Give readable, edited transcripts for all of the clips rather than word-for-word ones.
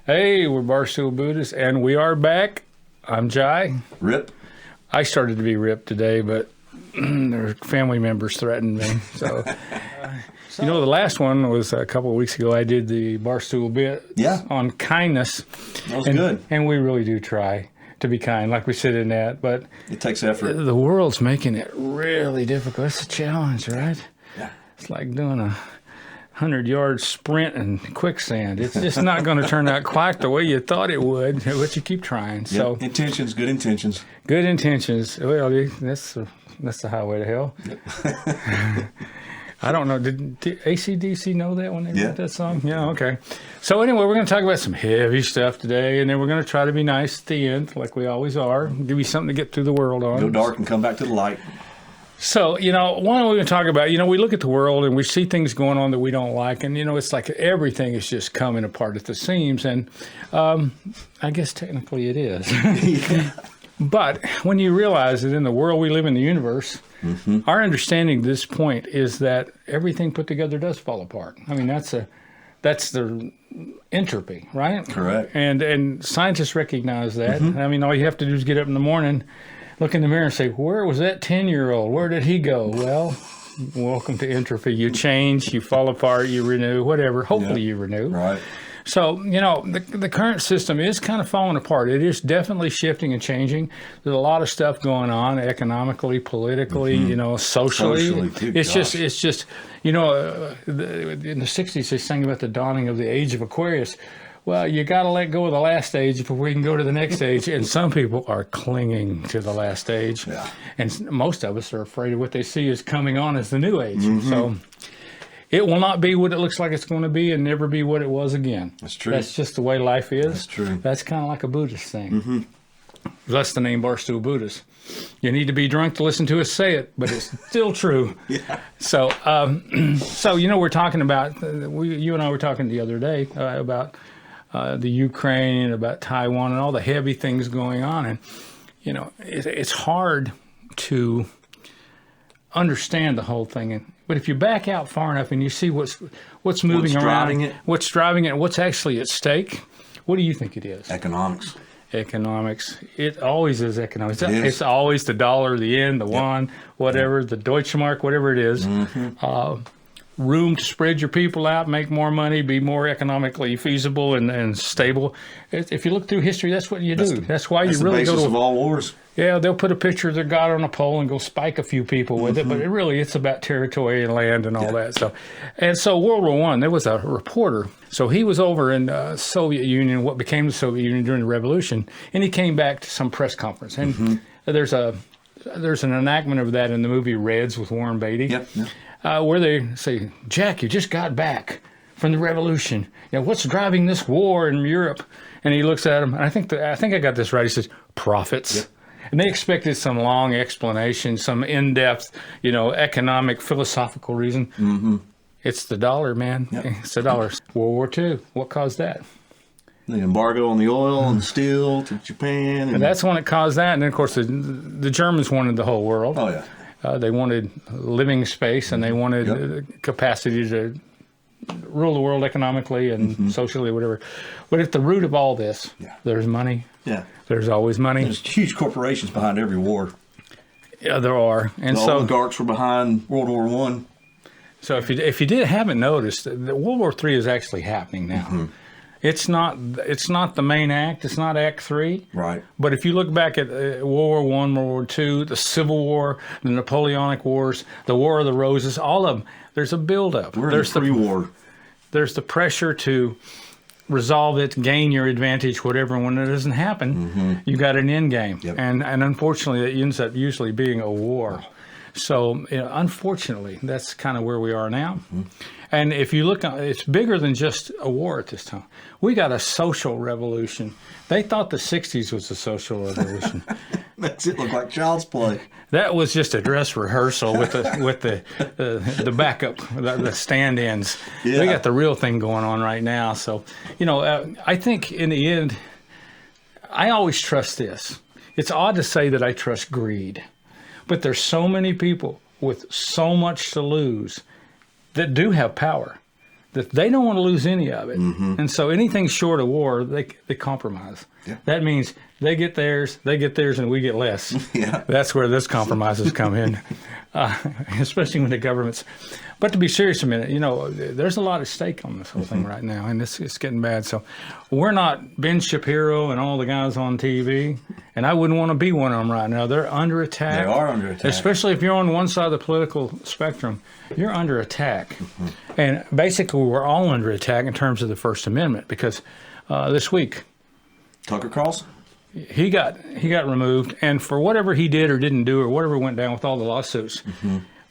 Hey, we're BarstoolBuddhas, and we are back. I'm Jai. Rip. I started to be Rip today, but their family members threatened me. So, the last one was a couple of weeks ago. I did the Barstool bit on kindness. That was good. And we really do try to be kind, like we said in that. But it takes effort. The world's making it really difficult. It's a challenge, right? Yeah. It's like doing a 100-yard sprint in quicksand. It's just not going to turn out quite the way you thought it would, but you keep trying. So intentions, good intentions. Good intentions. Well, that's the highway to hell. Yep. I don't know. Did AC/DC know that when they wrote that song? Yeah, okay. So anyway, we're going to talk about some heavy stuff today, and then we're going to try to be nice at the end, like we always are. Give you something to get through the world on. Go dark and come back to the light. So, one we're going to talk about, we look at the world and we see things going on that we don't like. And, it's like everything is just coming apart at the seams. And I guess technically it is. Yeah. But when you realize that in the world we live in, the universe, our understanding to this point is that everything put together does fall apart. I mean, that's the entropy, right? Correct. And scientists recognize that. I mean, all you have to do is get up in the morning, look in the mirror and say, where was that 10-year-old? Where did he go? Well, welcome to entropy. You change, you fall apart, you renew, whatever. Hopefully you renew. Right. So, the current system is kind of falling apart. It is definitely shifting and changing. There's a lot of stuff going on economically, politically, socially. It's just, in the 60s, they sang about the dawning of the age of Aquarius. Well, you got to let go of the last stage before we can go to the next stage. And some people are clinging to the last stage. Yeah. And most of us are afraid of what they see is coming on as the new age. So it will not be what it looks like it's going to be and never be what it was again. That's true. That's just the way life is. That's true. That's kind of like a Buddhist thing. That's the name Barstool Buddhas. You need to be drunk to listen to us say it, but it's still true. Yeah. So, we're talking about, you and I were talking the other day about the Ukraine, about Taiwan, and all the heavy things going on. And, it's hard to understand the whole thing. But if you back out far enough and you see what's moving around, what's driving it, what's actually at stake, what do you think it is? Economics. It always is economics. It's always the dollar, the yen, the yuan, whatever, the Deutschmark, whatever it is. Room to spread your people out, make more money, be more economically feasible and stable. If you look through history, that's what you do. That's why you really go to... That's the basis of all wars. Yeah, they'll put a picture of their god on a pole and go spike a few people with it, but it's about territory and land and all that. So World War I, there was a reporter. So he was over in Soviet Union, what became the Soviet Union during the Revolution, and he came back to some press conference. And there's an enactment of that in the movie Reds with Warren Beatty. Where they say, Jack, you just got back from the revolution. What's driving this war in Europe? And he looks at him, and I think I got this right. He says, profits. Yep. And they expected some long explanation, some in-depth, economic, philosophical reason. It's the dollar, man. Yep. It's the dollar. World War II. What caused that? The embargo on the oil and steel to Japan. And that's when it caused that. And then, of course, the Germans wanted the whole world. Oh, yeah. They wanted living space, and they wanted capacity to rule the world economically and socially, whatever. But at the root of all this, there's money. Yeah. There's always money. There's huge corporations behind every war. Yeah, there are. And the oligarchs were behind World War I. So if you haven't noticed, World War III is actually happening now. It's not the main act. It's not Act 3. Right. But if you look back at World War I, World War II, the Civil War, the Napoleonic Wars, the War of the Roses, all of them, there's a buildup. There's the pre-war. There's the pressure to resolve it, gain your advantage, whatever. And when it doesn't happen, you got an end game. Yep. And unfortunately, it ends up usually being a war. So, unfortunately, that's kind of where we are now. And if you look, it's bigger than just a war at this time. We got a social revolution. They thought the 60s was a social revolution. Makes it look like child's play. That was just a dress rehearsal with the backup, the stand-ins. Yeah. We got the real thing going on right now. So, I think in the end, I always trust this. It's odd to say that I trust greed, but there's so many people with so much to lose that do have power. that they don't want to lose any of it. And so anything short of war, they compromise. Yeah. That means they get theirs, and we get less. Yeah. That's where this compromises come in, especially when the government's. But to be serious a minute, there's a lot at stake on this whole thing right now, and it's getting bad. So we're not Ben Shapiro and all the guys on TV, and I wouldn't want to be one of them right now. They're under attack. They are under attack. Especially if you're on one side of the political spectrum, you're under attack. And basically, we're all under attack in terms of the First Amendment, because this week, Tucker Carlson? he got removed, and for whatever he did or didn't do or whatever went down with all the lawsuits,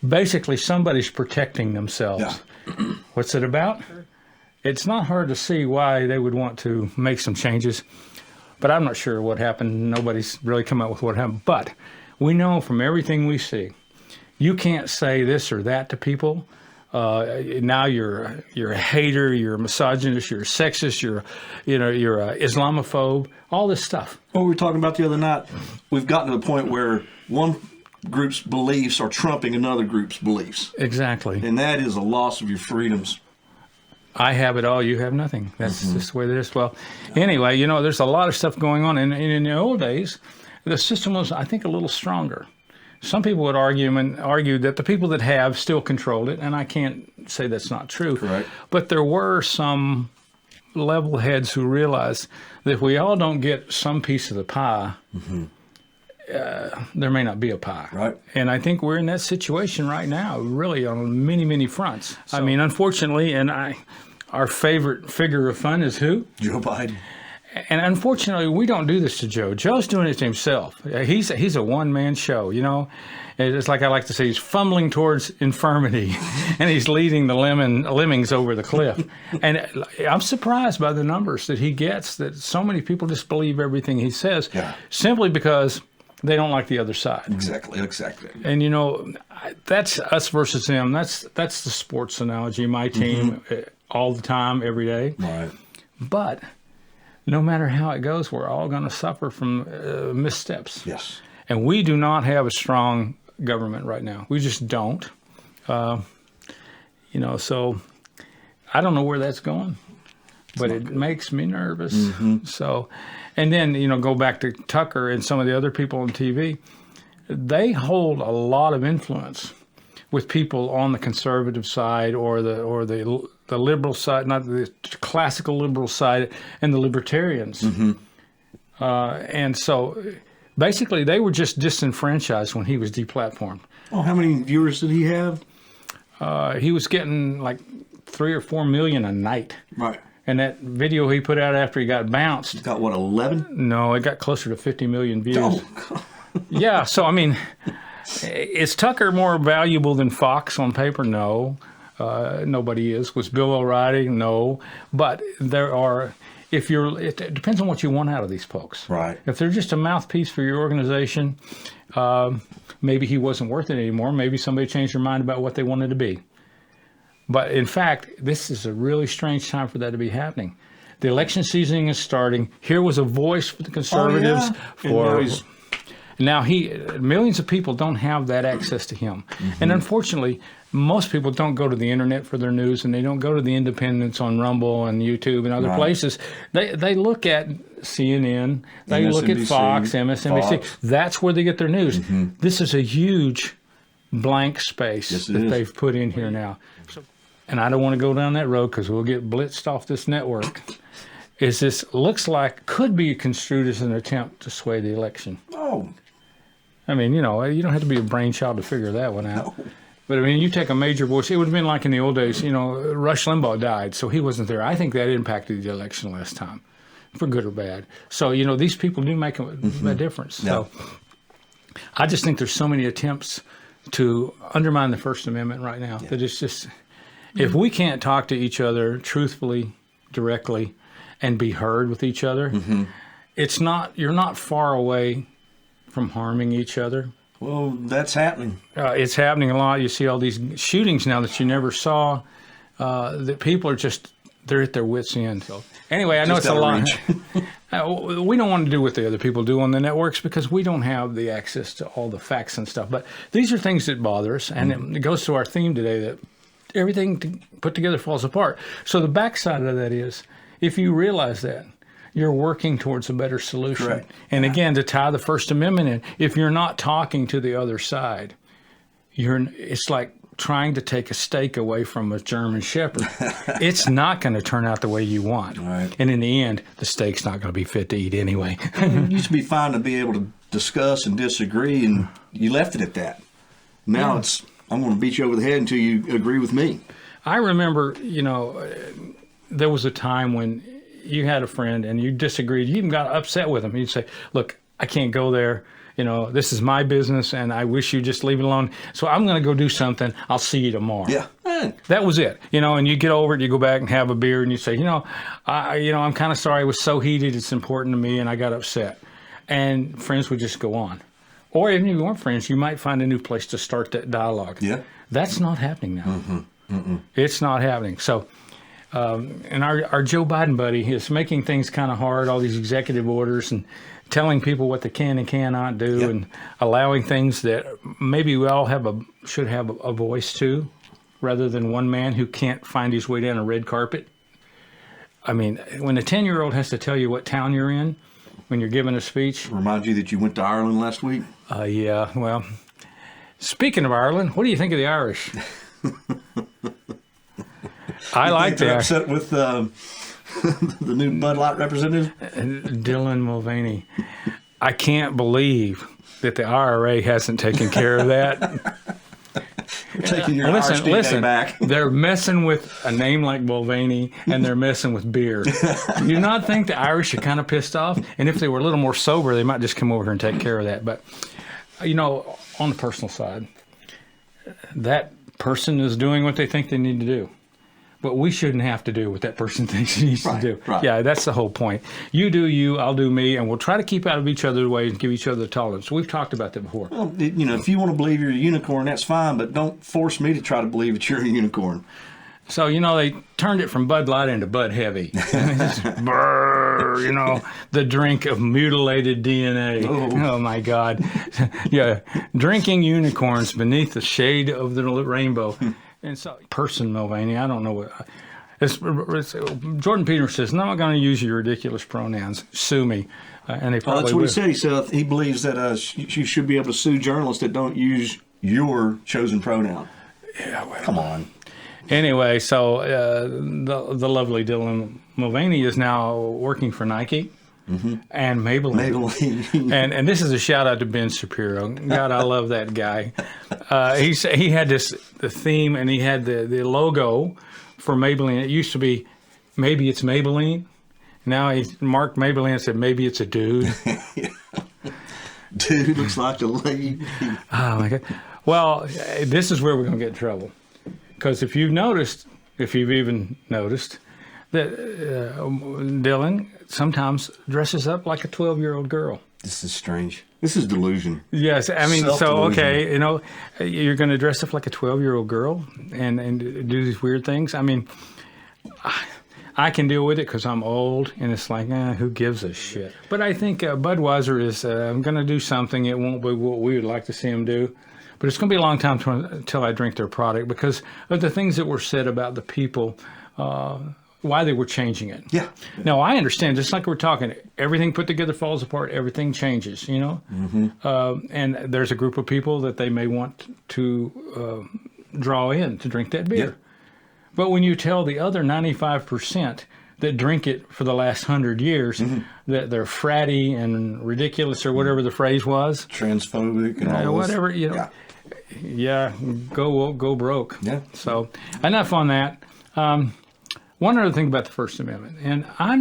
basically somebody's protecting themselves. Yeah. What's it about? It's not hard to see why they would want to make some changes, but I'm not sure what happened. Nobody's really come up with what happened. But we know from everything we see, you can't say this or that to people. Now you're a hater, you're a misogynist, you're a sexist, you're a Islamophobe, all this stuff. What we were talking about the other night, we've gotten to the point where one group's beliefs are trumping another group's beliefs. Exactly. And that is a loss of your freedoms. I have it all, you have nothing. That's just the way it is. Well, anyway, there's a lot of stuff going on. And in the old days, the system was, I think, a little stronger. Some people would argue that the people that have still controlled it, and I can't say that's not true. Correct. But there were some level heads who realized that if we all don't get some piece of the pie, there may not be a pie. Right. And I think we're in that situation right now, really on many, many fronts. I mean, unfortunately, our favorite figure of fun is who? Joe Biden. And unfortunately, we don't do this to Joe. Joe's doing it to himself. He's a one-man show, It's like I like to say, he's fumbling towards infirmity, and he's leading the lemmings over the cliff. And I'm surprised by the numbers that he gets, that so many people just believe everything he says, simply because they don't like the other side. Exactly. And, that's us versus them. That's the sports analogy, my team, all the time, every day. Right. But no matter how it goes, we're all going to suffer from missteps. Yes. And we do not have a strong government right now. We just don't. So I don't know where that's going, but it makes me nervous. So, and then, go back to Tucker and some of the other people on TV. They hold a lot of influence with people on the conservative side or the liberal side, not the classical liberal side, and the libertarians. And so basically they were just disenfranchised when he was deplatformed. Oh, how many viewers did he have? He was getting like 3 or 4 million a night. Right. And that video he put out after he got bounced. He's got, 11? No, it got closer to 50 million views. Oh, Yeah, so I mean, is Tucker more valuable than Fox on paper? No. Nobody is. Was Bill O'Reilly? No. But there are, it depends on what you want out of these folks. Right. If they're just a mouthpiece for your organization, maybe he wasn't worth it anymore. Maybe somebody changed their mind about what they wanted to be. But in fact, this is a really strange time for that to be happening. The election season is starting. Here was a voice for the conservatives. Now millions of people don't have that access to him. And unfortunately, most people don't go to the internet for their news, and they don't go to the independents on Rumble and YouTube and other places. They look at CNN, they look at Fox, MSNBC. That's where they get their news. This is a huge blank space that they've put in here now. And I don't want to go down that road because we'll get blitzed off this network. Looks like could be construed as an attempt to sway the election. Oh. I mean, you don't have to be a brainchild to figure that one out. No. But I mean, you take a major voice. It would have been like in the old days, Rush Limbaugh died, so he wasn't there. I think that impacted the election last time, for good or bad. So, these people do make a difference. Yeah. So I just think there's so many attempts to undermine the First Amendment right now that it's just, if we can't talk to each other truthfully, directly, and be heard with each other, you're not far away from harming each other. Well, that's happening. It's happening a lot. You see all these shootings now that you never saw. That people are they're at their wits' end. So anyway, I know it's a lot. We don't want to do what the other people do on the networks because we don't have the access to all the facts and stuff. But these are things that bother us, and it goes to our theme today that everything put together falls apart. So the backside of that is, if you realize that, you're working towards a better solution. Correct. And again, to tie the First Amendment in, if you're not talking to the other side, it's like trying to take a steak away from a German Shepherd. It's not going to turn out the way you want. Right. And in the end, the steak's not going to be fit to eat anyway. It used to be fine to be able to discuss and disagree, and you left it at that. Now it's, I'm going to beat you over the head until you agree with me. I remember, there was a time when you had a friend and you disagreed. You even got upset with him. You'd say, look, I can't go there. This is my business, and I wish you just leave it alone. So I'm going to go do something. I'll see you tomorrow. Yeah. That was it. And you get over it, you go back and have a beer, and you say, I'm kind of sorry. I was so heated. It's important to me, and I got upset. And friends would just go on. Or even if you weren't friends, you might find a new place to start that dialogue. Yeah. That's not happening now. It's not happening. So, and our Joe Biden buddy is making things kind of hard, all these executive orders and telling people what they can and cannot do, and allowing things that maybe we all should have a voice to, rather than one man who can't find his way down a red carpet. I mean, when a 10-year-old has to tell you what town you're in when you're giving a speech. Remind you that you went to Ireland last week? Yeah, well, speaking of Ireland, what do you think of the Irish? I like They're that. upset with the new Bud Light representative? Dylan Mulvaney. I can't believe that the IRA hasn't taken care of that. We're taking your Irish DNA back. They're messing with a name like Mulvaney, and they're messing with beer. Do you not think the Irish are kind of pissed off? And if they were a little more sober, they might just come over here and take care of that. But, on the personal side, that person is doing what they think they need to do. But we shouldn't have to do what that person thinks he needs to do. Right. Yeah, that's the whole point. You do you, I'll do me, and we'll try to keep out of each other's way and give each other the tolerance. We've talked about that before. Well, if you want to believe you're a unicorn, that's fine, but don't force me to try to believe that you're a unicorn. So, they turned it from Bud Light into Bud Heavy. Brrr, the drink of mutilated DNA. Oh my God. Yeah, drinking unicorns beneath the shade of the rainbow. And so, person Mulvaney, I don't know what. Jordan Peters says, "No, I'm not going to use your ridiculous pronouns. Sue me." And they probably that's what will. he said. He said he believes that you should be able to sue journalists that don't use your chosen pronoun. Yeah, well, come on. Anyway, so the lovely Dylan Mulvaney is now working for Nike. And Maybelline. and this is a shout out to Ben Shapiro. God, I love that guy. He had the theme, and he had the logo for Maybelline. It used to be, maybe it's Maybelline. Now he marked Maybelline and said, maybe it's a dude. Dude looks like a lady. Oh my God. Well, this is where we're going to get in trouble. Because if you've even noticed, that Dylan self-deluded sometimes dresses up like a 12-year-old girl. This is strange. This is delusion. Yes, I mean, so okay, you're going to dress up like a 12-year-old girl and do these weird things. I mean, I can deal with it because I'm old, and it's like, who gives a shit? But I think Budweiser is going to do something. It won't be what we would like to see him do. But it's going to be a long time until I drink their product because of the things that were said about the people, why they were changing it. Yeah. Now, I understand, just like we're talking, everything put together falls apart, everything changes, and there's a group of people that they may want to draw in to drink that beer. Yeah. But when you tell the other 95% that drink it for the last 100 years that they're fratty and ridiculous or whatever the phrase was. Transphobic and all whatever, Yeah, go broke. Yeah. So enough on that. One other thing about the First Amendment, and I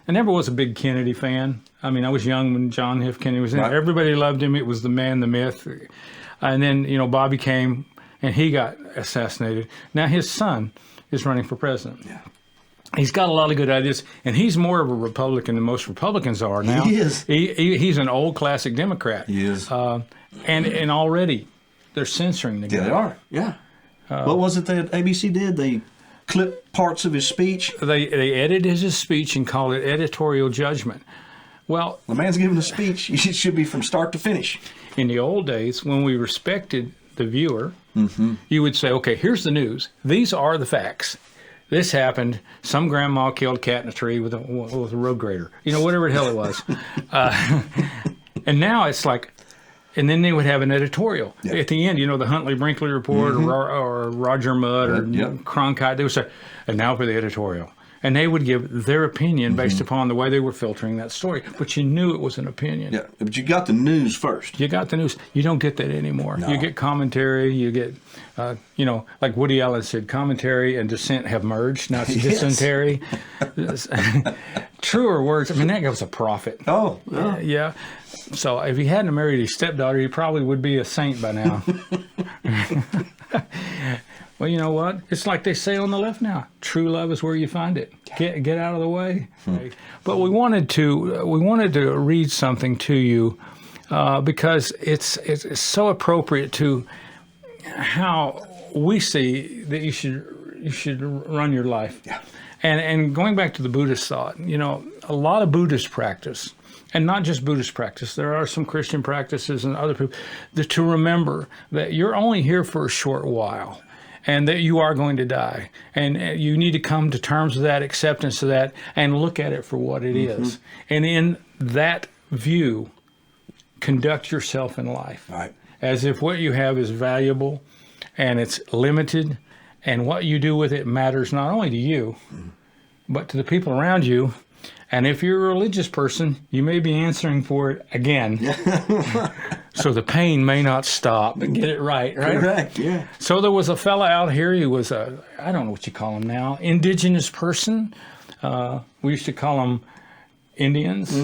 never was a big Kennedy fan. I mean, I was young when John F. Kennedy was in. Right. Everybody loved him. It was the man, the myth. And then, Bobby came, and he got assassinated. Now his son is running for president. Yeah. He's got a lot of good ideas, and he's more of a Republican than most Republicans are now. He is. He's an old classic Democrat. He is. And already they're censoring the guy. Yeah, they are. Yeah. What was it that ABC did? They clip parts of his speech. They edited his speech and called it editorial judgment. Well, the man's giving a speech. It should be from start to finish. In the old days, when we respected the viewer, You would say, okay, here's the news. These are the facts. This happened. Some grandma killed a cat in a tree with a road grader. Whatever the hell it was. And now it's like, and then they would have an editorial. At the end, the Huntley-Brinkley report or Roger Mudd or Cronkite. They would say, and now for the editorial. And they would give their opinion based upon the way they were filtering that story. But you knew it was an opinion. Yeah, but you got the news first. You got the news. You don't get that anymore. No. You get commentary. You get, like Woody Allen said, commentary and dissent have merged. Now it's dysentery. Truer words. I mean, that guy was a prophet. Oh, yeah. So if he hadn't married his stepdaughter, he probably would be a saint by now. Well, you know what? It's like they say on the left now. True love is where you find it. Get out of the way. But we wanted to read something to you because it's so appropriate to how we see that you should run your life. Yeah. And going back to the Buddhist thought, a lot of Buddhist practice, and not just Buddhist practice, there are some Christian practices and other people, to remember that you're only here for a short while. And that you are going to die. And you need to come to terms with that, acceptance of that, and look at it for what it is. And in that view, conduct yourself in life. Right. As if what you have is valuable and it's limited, and what you do with it matters not only to you, but to the people around you. And if you're a religious person, you may be answering for it again. So the pain may not stop. Get it right? Correct, yeah. So there was a fella out here. He was I don't know what you call him now, indigenous person. We used to call them Indians,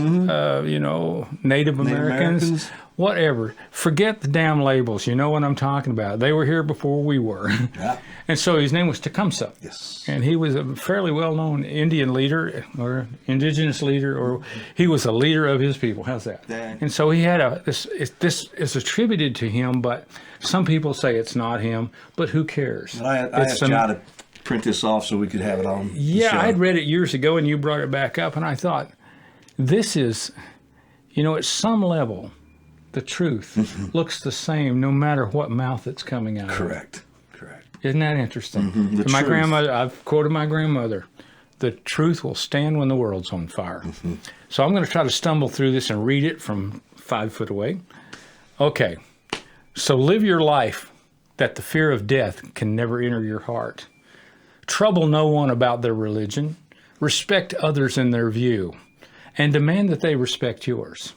Native Americans, whatever. Forget the damn labels. You know what I'm talking about. They were here before we were. Yeah. And so his name was Tecumseh. Yes. And he was a fairly well-known Indian leader or indigenous leader, or he was a leader of his people. How's that? Dang. And so he had this is attributed to him, but some people say it's not him, but who cares? I asked John to print this off so we could have it on the Yeah, show. I'd read it years ago, and you brought it back up, and I thought, this is, at some level, the truth looks the same no matter what mouth it's coming out of. Correct. Isn't that interesting? The My truth. grandmother, I've quoted my grandmother, the truth will stand when the world's on fire. So I'm going to try to stumble through this and read it from 5 foot away. Okay. So live your life that the fear of death can never enter your heart. Trouble no one about their religion. Respect others in their view. And demand that they respect yours.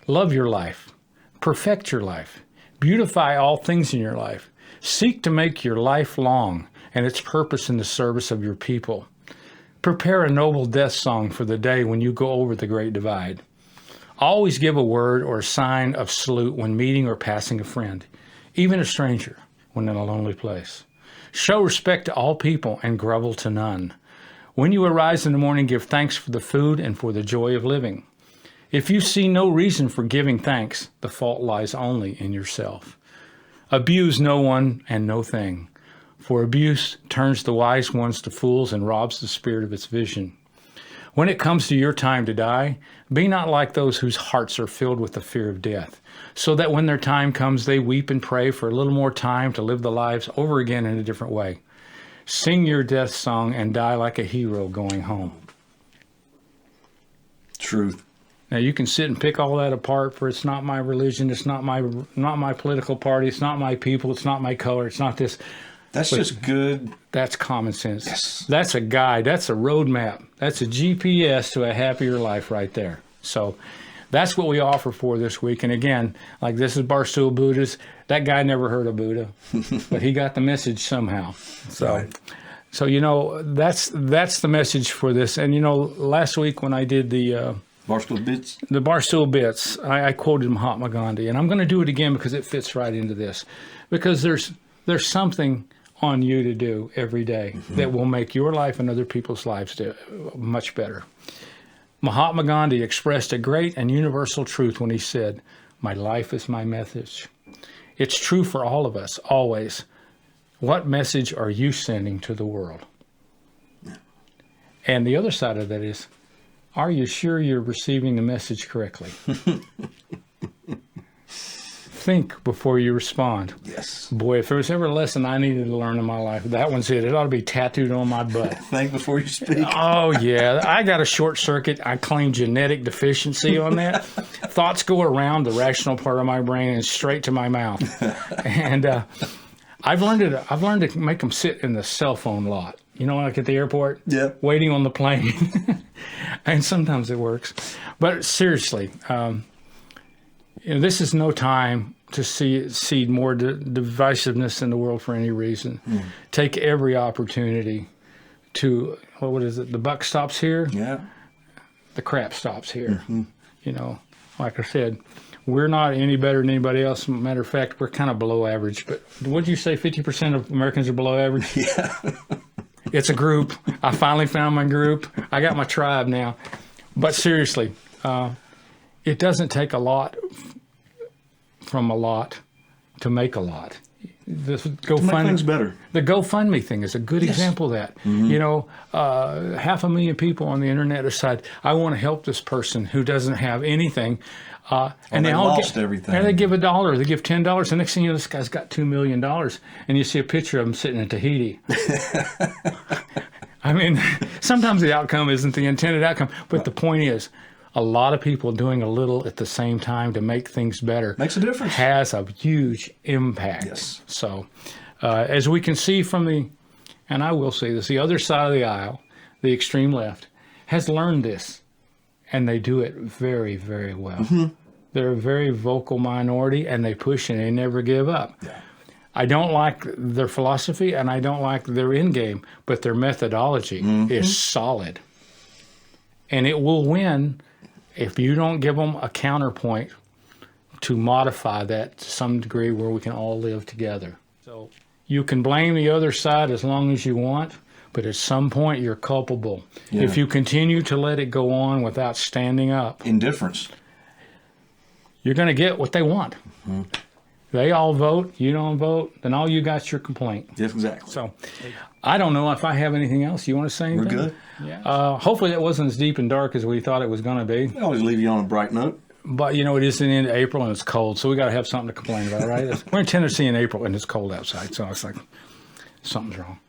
Love your life. Perfect your life. Beautify all things in your life. Seek to make your life long and its purpose in the service of your people. Prepare a noble death song for the day when you go over the great divide. Always give a word or a sign of salute when meeting or passing a friend, even a stranger when in a lonely place. Show respect to all people and grovel to none. When you arise in the morning, give thanks for the food and for the joy of living. If you see no reason for giving thanks, the fault lies only in yourself. Abuse no one and no thing, for abuse turns the wise ones to fools and robs the spirit of its vision. When it comes to your time to die, be not like those whose hearts are filled with the fear of death, so that when their time comes, they weep and pray for a little more time to live the lives over again in a different way. Sing your death song and die like a hero going home. Truth. Now you can sit and pick all that apart, for it's not my religion, it's not my political party, it's not my people, it's not my color, it's not this. That's just good. That's common sense. Yes. That's a guide. That's a roadmap. That's a GPS to a happier life right there. So that's what we offer for this week. And again, like this is Barstool Buddhas. That guy never heard of Buddha, but he got the message somehow. So, Right. so that's the message for this. And last week when I did the Barstool Bits. the Barstool Bits, I quoted Mahatma Gandhi, and I'm going to do it again because it fits right into this. Because there's something on you to do every day that will make your life and other people's lives much better. Mahatma Gandhi expressed a great and universal truth when he said, "My life is my message." It's true for all of us, always. What message are you sending to the world? And the other side of that is, are you sure you're receiving the message correctly? think before you respond. Yes. Boy, if there was ever a lesson I needed to learn in my life, that one's it. It ought to be tattooed on my butt. Think before you speak. Oh, yeah. I got a short circuit. I claim genetic deficiency on that. Thoughts go around the rational part of my brain and straight to my mouth. And I've learned to make them sit in the cell phone lot. You know, like at the airport? Yeah. Waiting on the plane. And sometimes it works. But seriously, this is no time to see more divisiveness in the world for any reason. Take every opportunity to, what is it? The buck stops here. Yeah. The crap stops here. You know, like I said, we're not any better than anybody else. Matter of fact, we're kind of below average. But would you say 50% of Americans are below average? Yeah. It's a group. I finally found my group. I got my tribe now. But seriously, it doesn't take a lot from a lot to make a lot. This To make things better. The GoFundMe thing is a good example of that. You know, 500,000 people on the internet decide, I want to help this person who doesn't have anything. And they all lost everything. And they give $1, they give $10. The next thing you know, this guy's got $2 million. And you see a picture of him sitting in Tahiti. I mean, sometimes the outcome isn't the intended outcome. But the point is, a lot of people doing a little at the same time to make things better Makes a difference. has a huge impact. Yes. So as we can see from and I will say this, the other side of the aisle, the extreme left, has learned this, and they do it very, very well. They're a very vocal minority, and they push and they never give up. Yeah. I don't like their philosophy, and I don't like their end game, but their methodology is solid. And it will win if you don't give them a counterpoint to modify that to some degree where we can all live together. So you can blame the other side as long as you want, but at some point you're culpable. Yeah. If you continue to let it go on without standing up, Indifference. you're going to get what they want. They all vote, you don't vote, then all you got's your complaint. Yes, exactly. So I don't know if I have anything else. You want to say anything? We're good. Yeah. Hopefully that wasn't as deep and dark as we thought it was going to be. I always leave you on a bright note. But, you know, it is the end of April and it's cold, so we got to have something to complain about, right? We're in Tennessee in April and it's cold outside, so it's like something's wrong.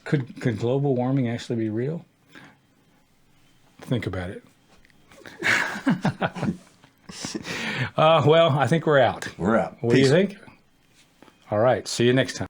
Could global warming actually be real? Think about it. Well, I think we're out. We're out. What do you think? All right. See you next time.